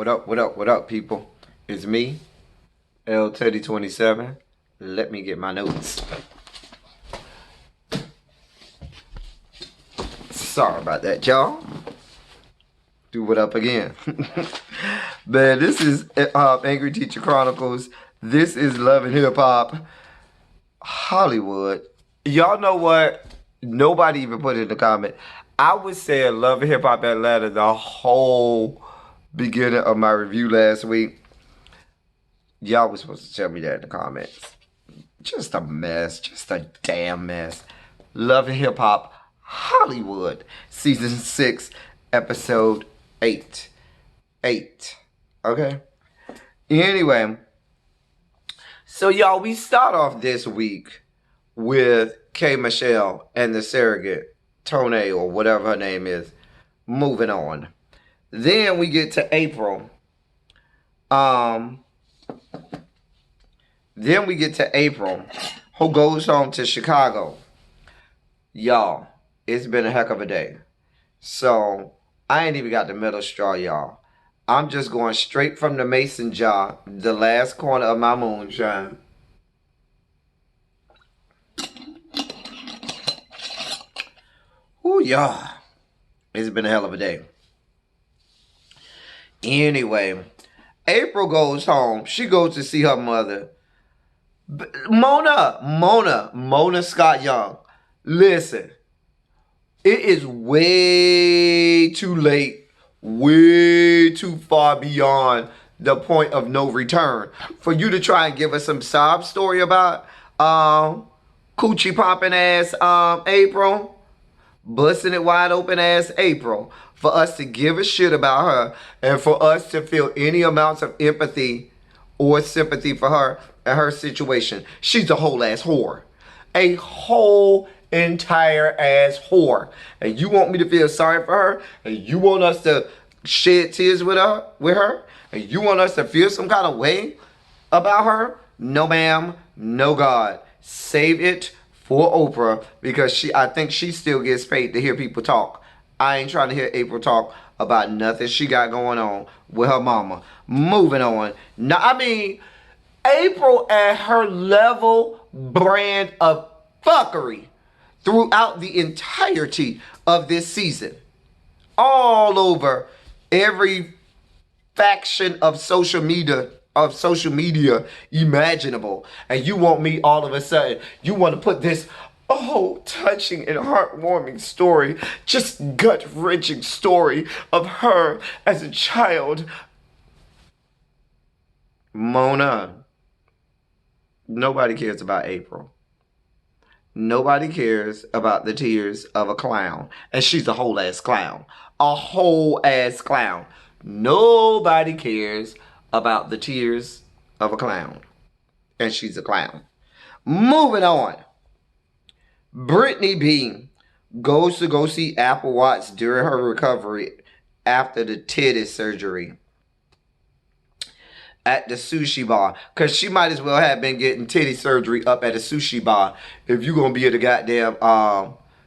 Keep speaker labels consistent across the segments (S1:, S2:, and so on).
S1: What up, people? It's me, L Teddy 27. Let me get my notes. Sorry about that, y'all. Do what up again. Man, this is Angry Teacher Chronicles. This is Love and Hip Hop Hollywood. Y'all know what? Nobody even put it in the comment. I was saying Love and Hip Hop Atlanta the whole beginning of my review last week. Y'all was supposed to tell me that in the comments. Just a mess. Just a damn mess. Love and Hip Hop Hollywood. Season 6, Episode 8. 8. Okay? Anyway. So, y'all, we start off this week with K. Michelle and the surrogate, Tone, or whatever her name is, moving on. Then we get to April. Then we get to April, who goes home to Chicago. Y'all, it's been a heck of a day. So, I ain't even got the middle straw, y'all. I'm just going straight from the mason jar, the last corner of my moonshine. Ooh, y'all. It's been a hell of a day. Anyway, April goes home. She goes to see her mother. Mona Scott Young. Listen, it is way too late, way too far beyond the point of no return for you to try and give us some sob story about coochie popping ass April, busting it wide open ass April, for us to give a shit about her and for us to feel any amounts of empathy or sympathy for her and her situation. She's a whole ass whore. A whole entire ass whore. And you want me to feel sorry for her? And you want us to shed tears with her? And you want us to feel some kind of way about her? No ma'am, no God. Save it for Oprah, because I think she still gets paid to hear people talk. I ain't trying to hear April talk about nothing she got going on with her mama. Moving on. Now, I mean, April at her level brand of fuckery throughout the entirety of this season. All over every faction of social media imaginable. And you want me all of a sudden, you want to put this touching and heartwarming story, just gut-wrenching story of her as a child. Mona, nobody cares about April. Nobody cares about the tears of a clown. And she's a whole ass clown. A whole ass clown. Nobody cares about the tears of a clown. And she's a clown. Moving on. Brittany B goes to go see Apple Watts during her recovery after the titty surgery at the sushi bar. Because she might as well have been getting titty surgery up at a sushi bar if you're going to be at the goddamn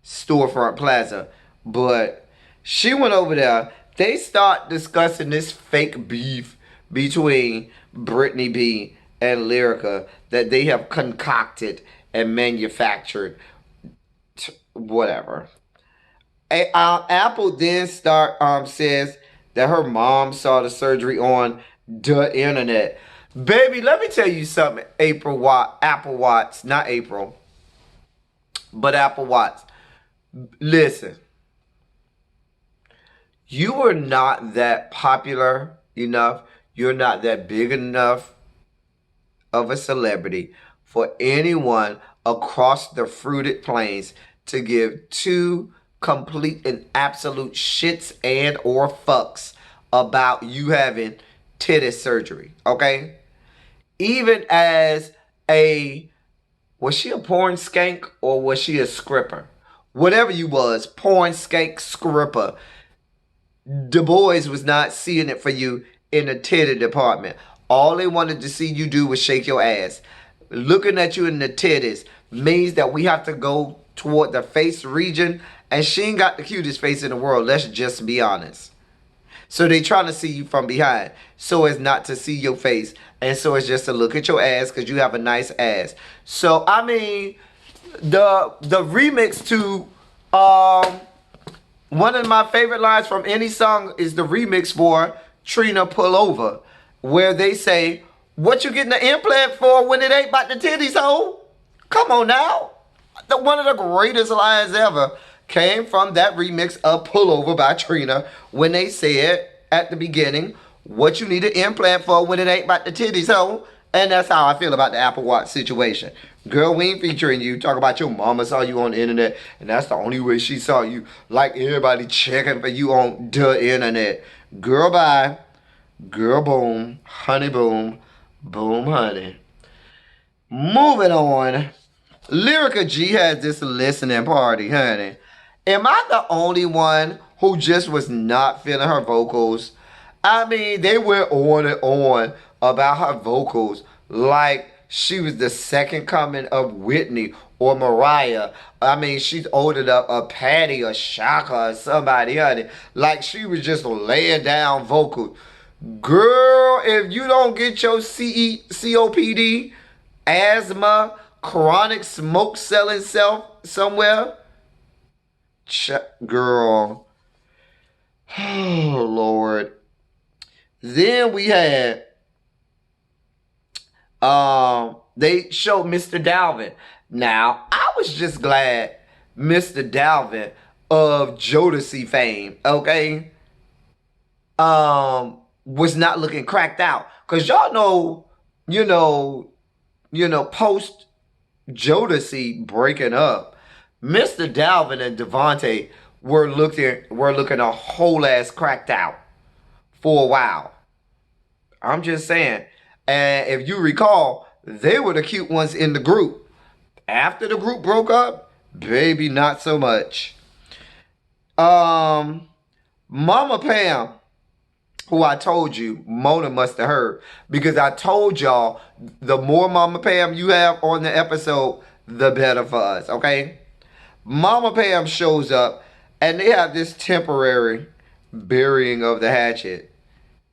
S1: storefront plaza. But she went over there. They start discussing this fake beef between Brittany B and Lyrica that they have concocted and manufactured. Whatever. Apple then says that her mom saw the surgery on the internet. Baby, let me tell you something. Apple Watts, not April, but Apple Watts. Listen, you are not that popular enough. You're not that big enough of a celebrity for anyone across the fruited plains to give two complete and absolute shits and or fucks about you having titty surgery, okay? Even as was she a porn skank or was she a scripper? Whatever you was, porn skank, scripper, the boys was not seeing it for you in the titty department. All they wanted to see you do was shake your ass. Looking at you in the titties means that we have to go toward the face region, and she ain't got the cutest face in the world. Let's just be honest. So they trying to see you from behind, so as not to see your face, and so it's just to look at your ass because you have a nice ass. So I mean, the remix to one of my favorite lines from any song is the remix for Trina Pull Over, where they say, "What you getting the implant for when it ain't about the titties, ho?" Come on now. One of the greatest lines ever came from that remix of Pull Over by Trina when they said at the beginning, "What you need an implant for when it ain't about the titties, ho?" And that's how I feel about the Apple Watch situation. Girl, we ain't featuring you. Talk about your mama saw you on the internet, and that's the only way she saw you. Like everybody checking for you on the internet. Girl, bye. Girl, boom. Honey, boom. Boom, honey. Moving on. Lyrica G has this listening party, honey. Am I the only one who just was not feeling her vocals? I mean, they went on and on about her vocals like she was the second coming of Whitney or Mariah. I mean, she's older than a Patty or Shaka or somebody, honey. Like she was just laying down vocals. Girl, if you don't get your COPD, asthma, chronic smoke selling self somewhere, girl. Oh, Lord. Then we had they showed Mr. Dalvin. Now, I was just glad Mr. Dalvin of Jodeci fame, okay, was not looking cracked out. Cause y'all know, post Jodeci breaking up, Mr. Dalvin and Devontae were looking a whole ass cracked out for a while. I'm just saying. And if you recall, they were the cute ones in the group. After the group broke up, baby, not so much. Mama Pam, who I told you, Mona must have heard. Because I told y'all, the more Mama Pam you have on the episode, the better for us, okay? Mama Pam shows up, and they have this temporary burying of the hatchet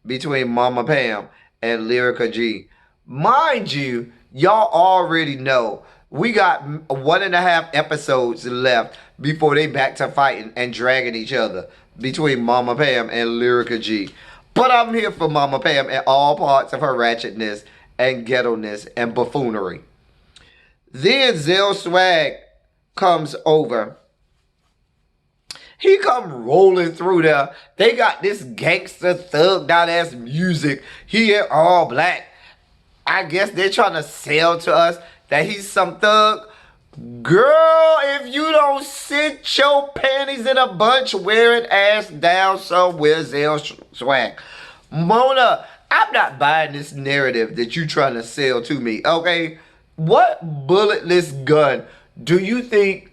S1: between Mama Pam and Lyrica G. Mind you, y'all already know we got 1.5 episodes left before they back to fighting and dragging each other between Mama Pam and Lyrica G. But I'm here for Mama Pam and all parts of her ratchetness and ghetto-ness and buffoonery. Then Zell Swag comes over. He come rolling through there. They got this gangster thugged out ass music. He in all black. I guess they're trying to sell to us that he's some thug. Girl, if you don't sit your panties in a bunch, wearing ass down somewhere, Zell Swag. Mona, I'm not buying this narrative that you trying to sell to me, okay? What bulletless gun do you think,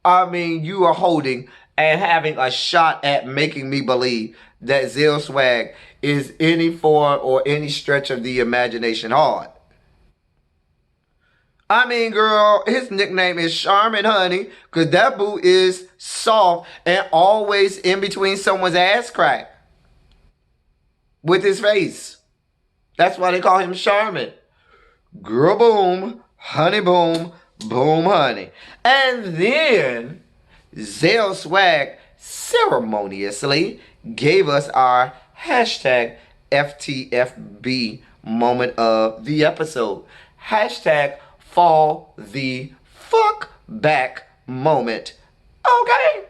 S1: you are holding and having a shot at making me believe that Zell Swag is any form or any stretch of the imagination hard? Girl, his nickname is Charmin, honey, because that boo is soft and always in between someone's ass crack with his face. That's why they call him Charmin. Girl, boom, honey, boom, boom, honey. And then Zell Swag ceremoniously gave us our hashtag FTFB moment of the episode. Hashtag fall the fuck back moment. Okay?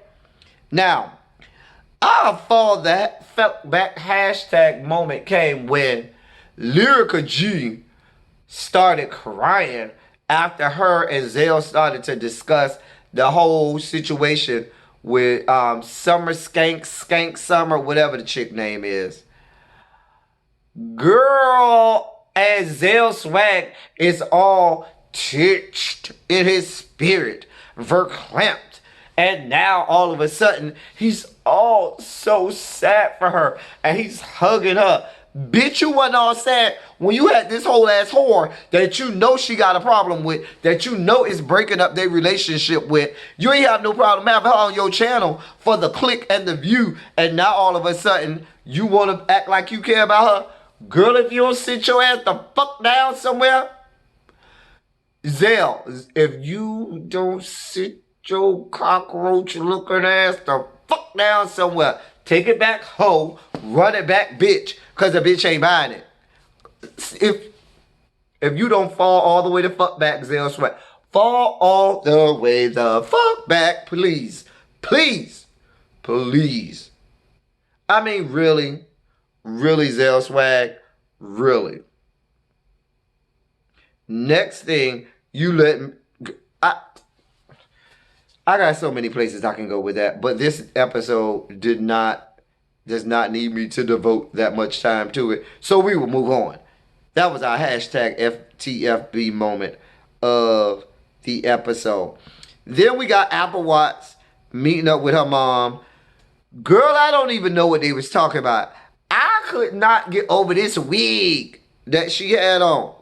S1: Now, our fall that fuck back hashtag moment came when Lyrica G started crying after her and Zell started to discuss the whole situation with Summer Skank Summer, whatever the chick name is. Girl, and Zell Swag is all titched in his spirit, verklempt. And now all of a sudden, he's all so sad for her. And he's hugging her. Bitch, you wasn't all sad when you had this whole ass whore that you know she got a problem with, that you know is breaking up their relationship with. You ain't have no problem having her on your channel for the click and the view, and now all of a sudden you want to act like you care about her. Girl, if you don't sit your ass the fuck down somewhere, Zell, if you don't sit your cockroach looking ass the fuck down somewhere, take it back, hoe, run it back, bitch, because the bitch ain't buying it. If you don't fall all the way the fuck back, Zell Swag, fall all the way the fuck back, please. Please. Please. I mean, really? Really, Zell Swag? Really? Next thing, you let me... I got so many places I can go with that, but this episode does not need me to devote that much time to it. So we will move on. That was our hashtag FTFB moment of the episode. Then we got Apple Watts meeting up with her mom. Girl, I don't even know what they was talking about. I could not get over this wig that she had on.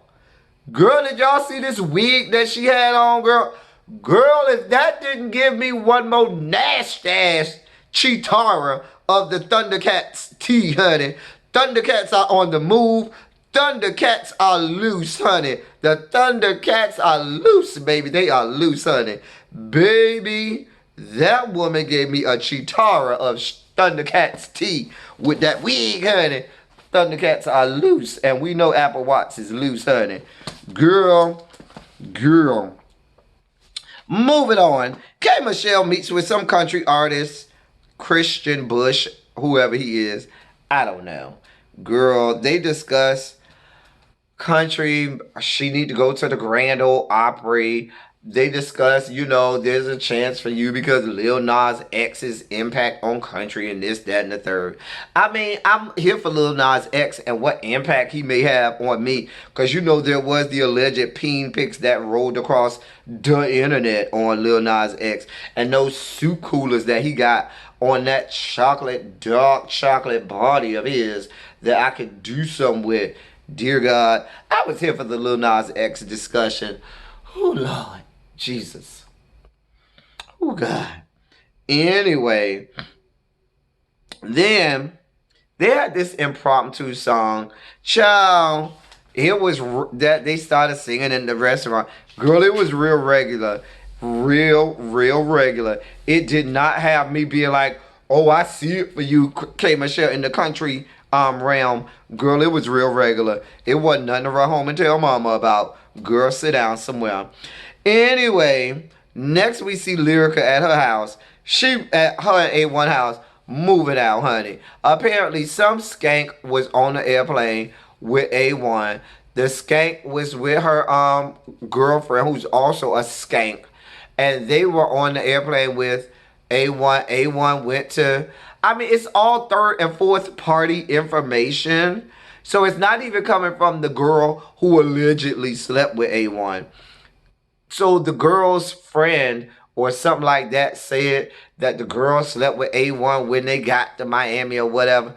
S1: Girl, did y'all see this wig that she had on, girl? Girl, if that didn't give me one more nasty ass Cheetara of the Thundercats tea, honey. Thundercats are on the move. Thundercats are loose, honey. The Thundercats are loose, baby. They are loose, honey. Baby, that woman gave me a Cheetara of Thundercats tea with that wig, honey. Thundercats are loose, and we know Apple Watts is loose, honey. Girl. Moving on. K. Michelle meets with some country artist, Christian Bush, whoever he is. I don't know. Girl, they discuss country. She need to go to the Grand Ole Opry. They discuss, there's a chance for you because Lil Nas X's impact on country and this, that, and the third. I mean, I'm here for Lil Nas X and what impact he may have on me. Because there was the alleged peen pics that rolled across the internet on Lil Nas X. And those soup coolers that he got on that dark chocolate body of his that I could do something with. Dear God, I was here for the Lil Nas X discussion. Oh, Lord. Jesus. Oh, God. Anyway, then they had this impromptu song. Child, it was that they started singing in the restaurant. Girl, it was real regular. Real regular. It did not have me being like, oh, I see it for you, K. Michelle, in the country realm. Girl, it was real regular. It wasn't nothing to run home and tell mama about. Girl, sit down somewhere. Anyway, next we see Lyrica at her house. She at her A1 house moving out, honey. Apparently, some skank was on the airplane with A1. The skank was with her girlfriend, who's also a skank, and they were on the airplane with A1. A1 went to. I mean, it's all third and fourth party information, so it's not even coming from the girl who allegedly slept with A1. So the girl's friend or something like that said that the girl slept with A1 when they got to Miami or whatever.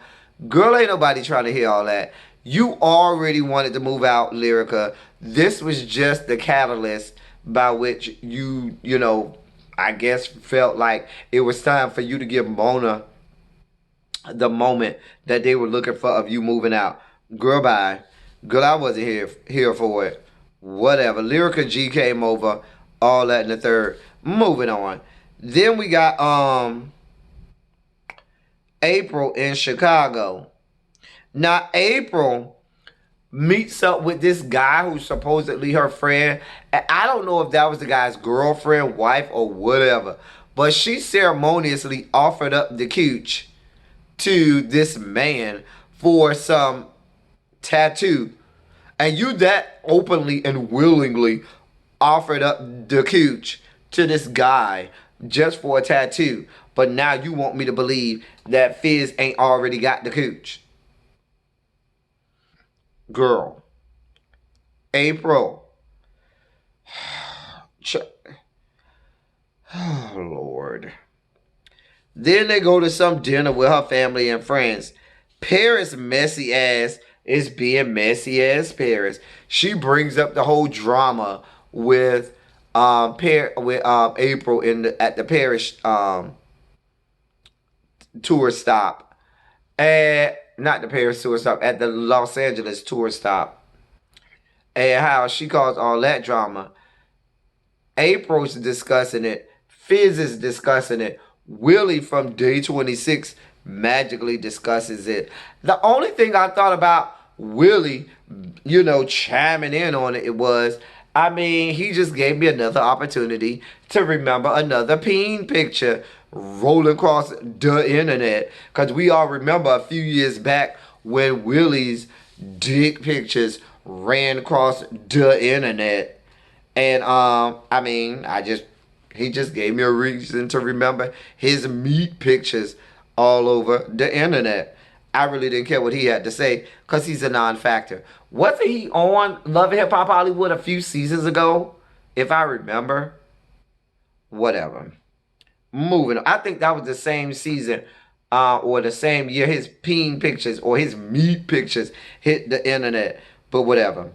S1: Girl, ain't nobody trying to hear all that. You already wanted to move out, Lyrica. This was just the catalyst by which you I guess felt like it was time for you to give Mona the moment that they were looking for of you moving out. Girl, bye. Girl, I wasn't here for it. Whatever. Lyrica G came over, all that in the third. Moving on. Then we got April in Chicago. Now April meets up with this guy who's supposedly her friend. And I don't know if that was the guy's girlfriend, wife, or whatever. But she ceremoniously offered up the cooch to this man for some tattoo. And you that openly and willingly offered up the cooch to this guy just for a tattoo. But now you want me to believe that Fizz ain't already got the cooch. Girl. April. Oh, Lord. Then they go to some dinner with her family and friends. Paris' messy ass is being messy as Paris. She brings up the whole drama with April at the Paris tour stop. Not the Paris tour stop, at the Los Angeles tour stop. And how she caused all that drama. April's discussing it. Fizz is discussing it. Willie from Day 26 magically discusses it. The only thing I thought about Willie, chiming in on it was, he just gave me another opportunity to remember another peen picture rolling across the internet. Because we all remember a few years back when Willie's dick pictures ran across the internet. And, he just gave me a reason to remember his meat pictures all over the internet. I really didn't care what he had to say because he's a non-factor. Wasn't he on Love and Hip Hop Hollywood a few seasons ago? If I remember. Whatever. Moving on. I think that was the same season or the same year his peen pictures or his meat pictures hit the internet. But whatever.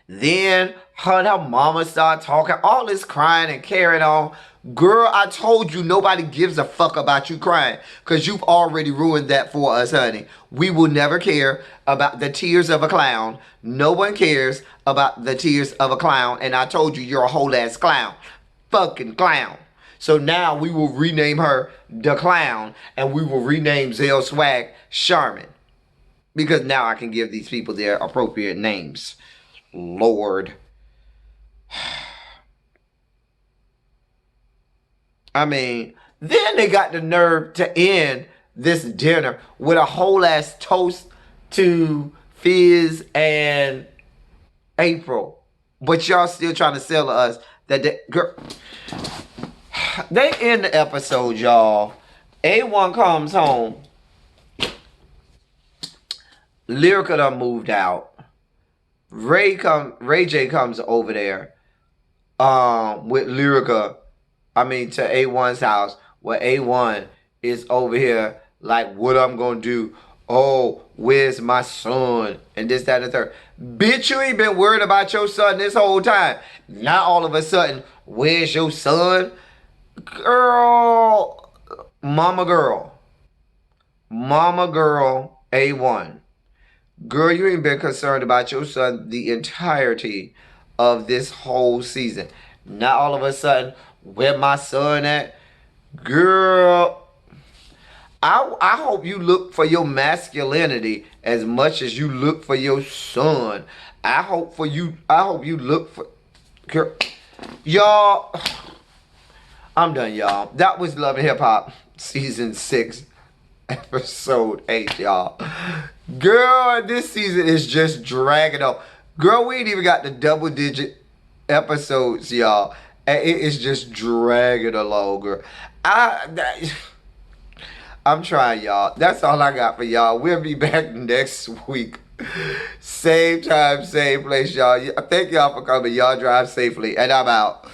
S1: Then her and her mama start talking. All this crying and carrying on. Girl, I told you nobody gives a fuck about you crying. Because you've already ruined that for us, honey. We will never care about the tears of a clown. No one cares about the tears of a clown. And I told you you're a whole ass clown. Fucking clown. So now we will rename her the clown. And we will rename Zell Swag Charmin. Because now I can give these people their appropriate names. Lord. Then they got the nerve to end this dinner with a whole ass toast to Fizz and April. But y'all still trying to sell to us that they end the episode, y'all. A1 comes home. Lyrica done moved out. Ray J comes over there with Lyrica. To A1's house, where A1 is over here like, what I'm gonna do? Oh, where's my son? And this, that, and the third. Bitch, you ain't been worried about your son this whole time. Now all of a sudden, where's your son? Girl, mama girl, A1. Girl, you ain't been concerned about your son the entirety of this whole season. Now all of a sudden, where my son at? Girl, I hope you look for your masculinity as much as you look for your son. I hope you look for... Girl, y'all, I'm done, y'all. That was Love and Hip Hop Season 6, Episode 8, y'all. Girl, this season is just dragging on. Girl, we ain't even got the double-digit episodes, y'all. And it is just dragging along, girl. I'm trying, y'all. That's all I got for y'all. We'll be back next week. Same time, same place, y'all. Thank y'all for coming. Y'all drive safely. And I'm out.